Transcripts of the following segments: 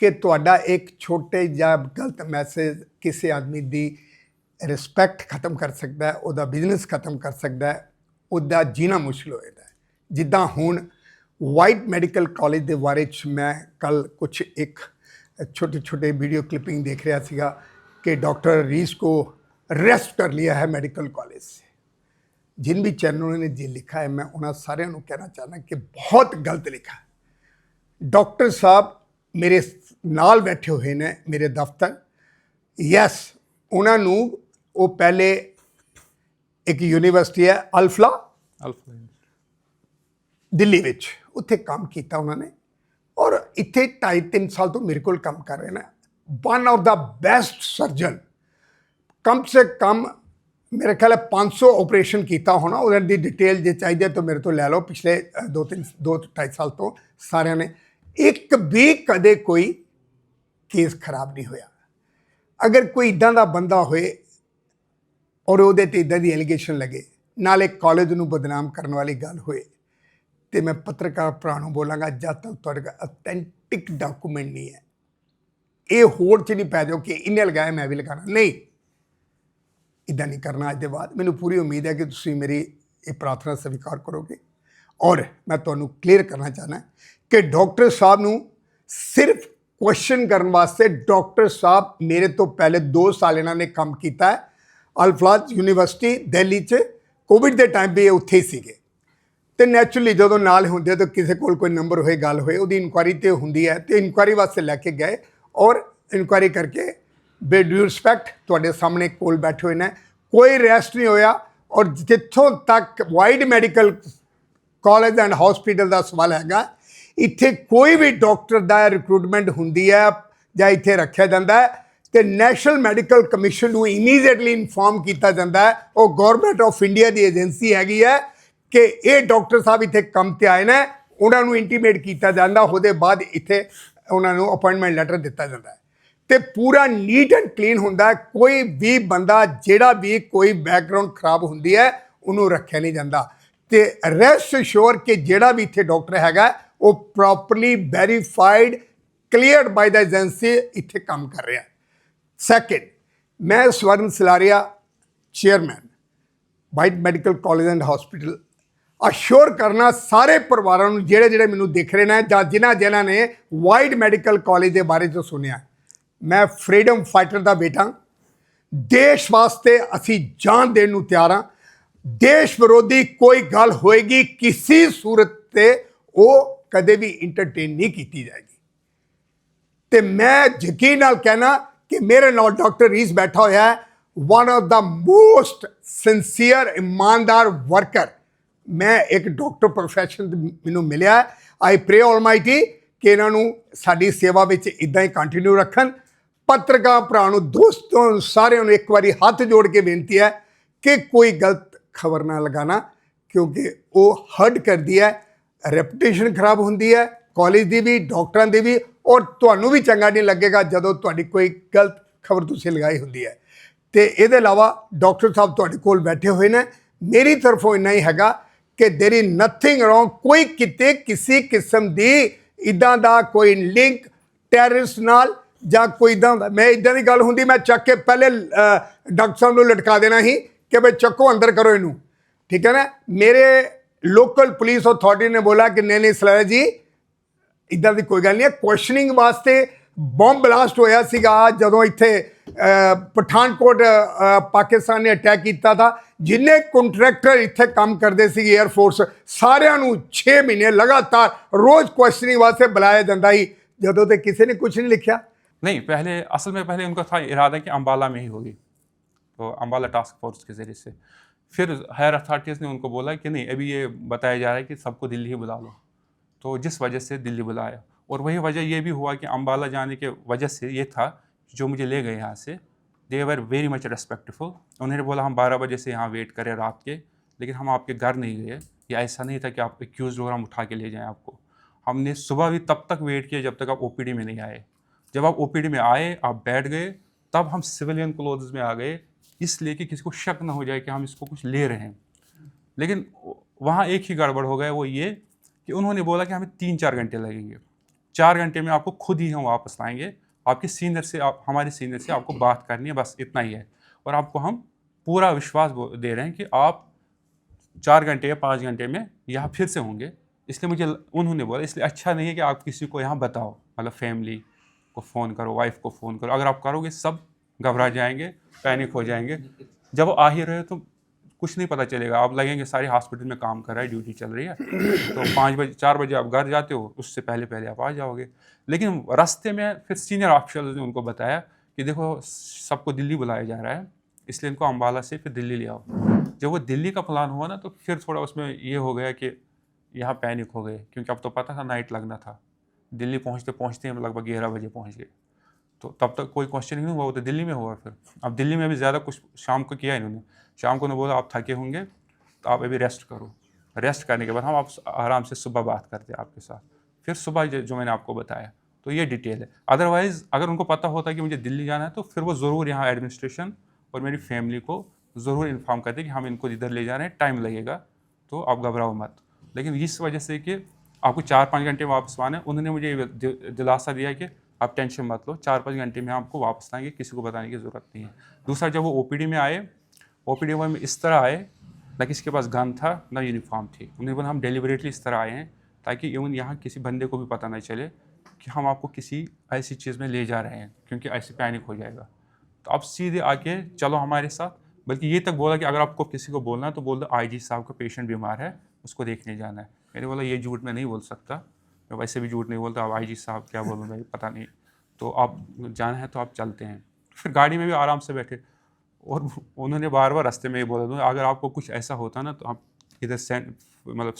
कि तुहाडा एक छोटे जिहा गलत मैसेज किसी आदमी की रिस्पैक्ट खत्म कर सकता है, उहदा बिजनेस खत्म कर सकता है, उहदा जीना मुश्किल हो जाता है। जिद्दां हुण वाइट मैडिकल कॉलेज के बारे मैं कल कुछ एक छोटे छोटे वीडियो क्लिपिंग देख रहा सीगा कि डॉक्टर रीस को अरेस्ट कर लिया है मेडिकल कॉलेज से। जिन भी चैनलों ने जी लिखा है, मैं उन्होंने सारे कहना चाहना कि बहुत गलत लिखा है। डॉक्टर साहब मेरे नाल बैठे हुए ने मेरे दफ्तर। यस, उन्होंने वो पहले एक यूनिवर्सिटी है अल्फला दिल्ली विच, उत्थे काम किया उन्होंने, और इत्थे 2.5-3 साल तो मेरे को काम कर रहे हैं। One of the best surgeon, कम से कम मेरे ख्याल है 500 ऑपरेशन किया होना। उन्होंने डिटेल जो चाहिए तो मेरे तो लै लो। पिछले 2-2.5 साल तो सारे ने एक भी कदे कोई केस खराब नहीं होया। अगर कोई इदां दा बंदा होए और वो इदां दी एलीगेशन लगे, नाले कॉलेज नूं बदनाम करने वाली गल होए, तो मैं पत्रकार भरा नूं बोलांगा, जब तक तुहाडे कोल ऑथेंटिक डॉकूमेंट नहीं है, ये होड़ च नहीं पै जाओ कि इन्हें लगाया मैं भी लगाना। नहीं, इदा नहीं करना। अज के बाद मैनूं पूरी उम्मीद है कि तुसीं मेरी ये प्रार्थना स्वीकार करोगे। और मैं तुहानूं क्लीयर करना चाहना कि डॉक्टर साहब नूं सिर्फ क्वेश्चन करने वास्ते, डॉक्टर साहब मेरे तो पहले 2 साल इन्होंने काम किया है अल्फलाज यूनिवर्सिटी दिल्ली च। कोविड के टाइम भी उत्थे ही सीगे, तो नैचुरली जो नाल होंदे तो किसी को कोई नंबर होए, गल होए, उहदी इंक्वायरी तो होंदी है, तो इंक्वायरी वास्ते लैके गए और इंक्वायरी करके बे ड्यू रिस्पैक्ट तुहाडे सामने कोल बैठे हुए ने, कोई अरेस्ट नहीं होया। और जिथों तक wide medical college and hospital का सवाल हैगा, इत्थे कोई भी डॉक्टर का रिक्रूटमेंट होंदी है जां इत्थे रखा जाता है तो नैशनल मैडिकल कमीशन को इमीजिएटली इनफॉर्म किया जाता है। वो गौरमेंट ऑफ इंडिया की एजेंसी हैगी है कि ये डॉक्टर साहब इत्थे काम ते आए हैं, उन्होंने इंटीमेट किया जाता, उसके बाद इत्थे उन्होंने अपॉइंटमेंट लैटर दिता जाता है, तो पूरा नीट एंड क्लीन होंदा है। कोई भी बंदा जेड़ा भी कोई बैकग्राउंड खराब होंदी है उन्होंने रखा नहीं जाता। तो रेस्ट श्योर कि जेड़ा भी इत्थे डॉक्टर हैगा वो properly verified cleared by the agency इत्थे काम कर रहा है। सैकेंड, मैं Swarn Salaria chairman White medical college and hospital assure करना सारे परिवारों नूं जेड़े जेड़े मैनूं देख रहे हैं जां जिन्हां ने वाइट मैडिकल कॉलेज के बारे च सुनिया, मैं फ्रीडम फाइटर का बेटा। देश वास्ते असी जान देने नूं तैयार हाँ। देश विरोधी कोई गल होएगी किसी सूरत ते वो कदे भी इंटरटेन नहीं की जाएगी। तो मैं यकीन नाल कहना कि मेरे नाल डॉक्टर रीस बैठा होया है, वन ऑफ द मोस्ट सिंसीयर ईमानदार वर्कर। मैं एक डॉक्टर प्रोफैशन मैनूं मिलिया है। आई प्रे ऑलमाइटी कि इन्हों साडी सेवा में इदां ही कंटिन्यू रखन। पत्रकार भरा नूं, दोस्तों, सारिਆਂ ਨੂੰ एक बारी हाथ जोड़ के बेनती है कि कोई गलत खबर ना लगाना, क्योंकि वो हर्ट करती है, रेपुटेशन खराब होंदी है कॉलेज की भी, डॉक्टरों की भी, और तुहानूं भी चंगा नहीं लगेगा जदों तुहाडी कोई गलत खबर तुसीं लगाई होंदी है। तो ये अलावा डॉक्टर साहब तुहाडे कोल बैठे हुए हैं। मेरी तरफों इन्ना ही हैगा कि देयर इज नथिंग रॉन्ग। कोई किते किसी किस्म की इदां दा कोई लिंक टैररिस्ट नाल जां कोई इदां दा, मैं इदां दी गल होंदी मैं चक के पहले डॉक्टर साहब नूं लटका देना ही कि भाई चक्को अंदर करो इनू, ठीक है ना। मेरे लोकल पुलिस अथॉरिटी ने बोला कि नहीं नहीं सलारिया जी, इदां दी कोई गल नहीं है। क्वेश्चनिंग वास्ते बॉम्ब ब्लास्ट होया सीगा जदों इत्थे पठानकोट पाकिस्तान ने अटैक किया था। जिन्ने कॉन्ट्रैक्टर इत्थे काम करते सी एयरफोर्स, सारिਆਂ ਨੂੰ 6 महीने लगातार रोज़ क्वेश्चनिंग वास्ते बुलाया जाता ही, जदों तो किसी ने कुछ नहीं लिखा। नहीं, पहले असल में पहले उनका था इरादा कि अम्बाला में ही होगी, तो अम्बाला टास्क फोर्स के ज़रिए से। फिर हायर अथॉरिटीज़ ने उनको बोला कि नहीं, अभी ये बताया जा रहा है कि सबको दिल्ली ही बुला लो, तो जिस वजह से दिल्ली बुलाया। और वही वजह ये भी हुआ कि अम्बाला जाने के वजह से ये था, जो मुझे ले गए यहाँ से, दे वर वेरी मच रेस्पेक्टफुल। उन्होंने बोला हम 12 बजे से यहाँ वेट करें रात के, लेकिन हम आपके घर नहीं गए। या ऐसा नहीं था कि आप एक्यूज़ हो और हम उठा के ले जाएँ आपको। हमने सुबह भी तब तक वेट किया जब तक आप ओपीडी में नहीं आए। जब आप ओपीडी में आए, आप बैठ गए, तब हम सिविलियन क्लोथ्स में आ गए, इसलिए कि किसी को शक ना हो जाए कि हम इसको कुछ ले रहे हैं। लेकिन वहाँ एक ही गड़बड़ हो गया, वो ये कि उन्होंने बोला कि हमें 3-4 घंटे लगेंगे। 4 घंटे में आपको खुद ही हम वापस लाएंगे, आपके सीनियर से, आप हमारे सीनियर से आपको बात करनी है, बस इतना ही है। और आपको हम पूरा विश्वास दे रहे हैं कि आप 4 घंटे या 5 घंटे में यहाँ फिर से होंगे। इसलिए मुझे उन्होंने बोला इसलिए अच्छा नहीं है कि आप किसी को यहाँ बताओ, मतलब फैमिली को फ़ोन करो, वाइफ को फ़ोन करो। अगर आप करोगे सब घबरा जाएंगे, पैनिक हो जाएंगे। जब वो आ ही रहे हो तो कुछ नहीं पता चलेगा, आप लगेंगे सारे हॉस्पिटल में काम कर रहा है, ड्यूटी चल रही है, तो 5 बजे 4 बजे आप घर जाते हो, उससे पहले पहले आप आ जाओगे। लेकिन रास्ते में फिर सीनियर ऑफिसर्स ने उनको बताया कि देखो सबको दिल्ली बुलाया जा रहा है, इसलिए इनको अम्बाला से फिर दिल्ली ले आओ। जब वो दिल्ली का प्लान हुआ ना, तो फिर थोड़ा उसमें ये हो गया कि यहाँ पैनिक हो गए, क्योंकि अब तो पता था नाइट लगना था। दिल्ली पहुँचते पहुँचते हम लगभग 11 बजे पहुँच गए, तो तब तक कोई क्वेश्चन ही नहीं हुआ, वो तो दिल्ली में हुआ। फिर अब दिल्ली में भी ज़्यादा कुछ शाम को किया इन्होंने। शाम को उन्होंने बोला आप थके होंगे तो आप अभी रेस्ट करो, रेस्ट करने के बाद हम आप आराम से सुबह बात करते हैं आपके साथ। फिर सुबह जो मैंने आपको बताया, तो ये डिटेल है। अदरवाइज़ अगर उनको पता होता कि मुझे दिल्ली जाना है, तो फिर वो ज़रूर यहाँ एडमिनिस्ट्रेशन और मेरी फैमिली को ज़रूर इन्फॉर्म करते कि हम इनको इधर ले जा रहे हैं, टाइम लगेगा, तो आप घबराओ मत। लेकिन इस वजह से कि आपको 4-5 घंटे वापस आना है, उन्होंने मुझे दिलासा दिया कि आप टेंशन मत लो, 4-5 घंटे में आपको वापस लाएंगे, किसी को बताने की ज़रूरत नहीं है। दूसरा, जब वो ओपीडी में आए, ओपीडी में इस तरह आए, ना किसी के पास गन था ना यूनिफॉर्म थी। उन्होंने बोला हम डेलिबरेटली इस तरह आए हैं ताकि इवन यहाँ किसी बंदे को भी पता नहीं चले कि हम आपको किसी ऐसी चीज़ में ले जा रहे हैं, क्योंकि ऐसे पैनिक हो जाएगा। तो आप सीधे आके चलो हमारे साथ। बल्कि ये तक बोला कि अगर आपको किसी को बोलना है तो बोल दो आईजी साहब का पेशेंट बीमार है, उसको देखने जाना है। मैंने बोला ये झूठ मैं नहीं बोल सकता, मैं वैसे भी झूठ नहीं बोलता, अब आईजी साहब क्या बोलूँ मैं, पता नहीं, तो आप जाना है तो आप चलते हैं। फिर गाड़ी में भी आराम से बैठे, और उन्होंने बार बार रास्ते में ये बोला था अगर आपको कुछ ऐसा होता ना तो आप इधर मतलब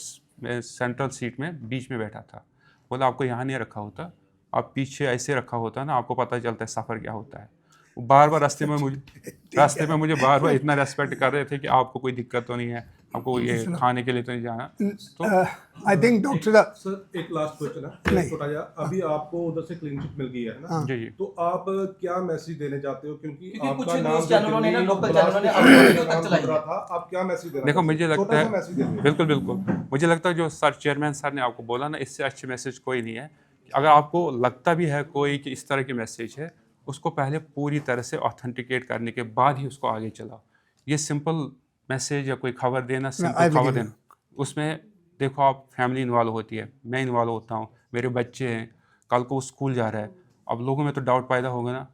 मैं सेंट्रल सीट में बीच में बैठा था, बोला आपको यहाँ नहीं रखा होता, आप पीछे ऐसे रखा होता ना, आपको पता चलता है सफ़र क्या होता है। वो बार बार रास्ते में मुझे बार बार इतना रेस्पेक्ट कर रहे थे कि आपको कोई दिक्कत तो नहीं है, आपको ये खाने के लिए तो नहीं जाना। तो आई थिंक डॉक्टर सर एक लास्ट क्वेश्चन है, छोटा सा। अभी आपको उधर से क्लीन चिट मिल गई है ना, जी जी, तो आप क्या मैसेज देने चाहते हो? क्योंकि कुछ आपका नाम न्यूज़ चैनलों ने ना, लोकल चैनलों ने नाम अपनी वीडियो तक चलाई रहा है। था, आप क्या मैसेज देना देखो चाहते हो? मुझे लगता छोटा सा मैसेज है दीजिए। बिल्कुल बिल्कुल, मुझे लगता है जो सर चेयरमैन सर ने आपको बोला ना, इससे अच्छे मैसेज कोई नहीं है। अगर आपको लगता भी है कोई कि इस तरह की मैसेज है, उसको पहले पूरी तरह से ऑथेंटिकेट करने के बाद ही उसको आगे चलाओ। ये सिंपल मैसेज या कोई खबर देना, सिंपल खबर देना, उसमें देखो आप फैमिली इन्वॉल्व होती है, मैं इन्वॉल्व होता हूँ, मेरे बच्चे हैं, कल को वो स्कूल जा रहा है, अब लोगों में तो डाउट पैदा होगा ना।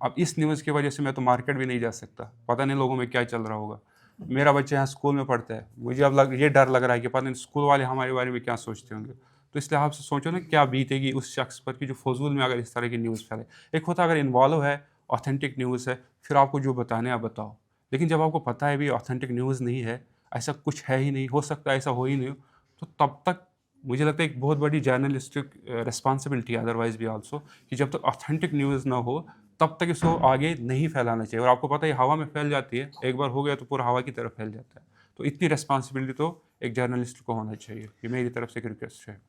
अब इस न्यूज़ की वजह से मैं तो मार्केट भी नहीं जा सकता, पता नहीं लोगों में क्या चल रहा होगा। मेरा बच्चा यहाँ स्कूल में पढ़ता है, मुझे अब ये डर लग रहा है कि पता नहीं स्कूल वाले हमारे बारे में क्या सोचते होंगे। तो इसलिए आप सोचो ना क्या बीतेगी उस शख्स पर कि जो फजूल में अगर इस तरह की न्यूज़ फैले। एक होता अगर इन्वॉल्व है, ऑथेंटिक न्यूज़ है, फिर आपको जो बताने आप बताओ। लेकिन जब आपको पता है भी ऑथेंटिक न्यूज़ नहीं है, ऐसा कुछ है ही नहीं, हो सकता है ऐसा हो ही नहीं हो, तो तब तक मुझे लगता है एक बहुत बड़ी जर्नलिस्टिक रिस्पॉन्सिबिलिटी अदरवाइज भी आल्सो, कि जब तक ऑथेंटिक न्यूज़ ना हो तब तक इसको आगे नहीं फैलाना चाहिए। और आपको पता है हवा में फैल जाती है, एक बार हो गया तो पूरा हवा की तरफ फैल जाता है। तो इतनी रिस्पॉन्सिबिलिटी तो एक जर्नलिस्ट को होना चाहिए, ये मेरी तरफ से एक रिक्वेस्ट है।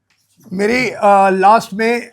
मेरी लास्ट में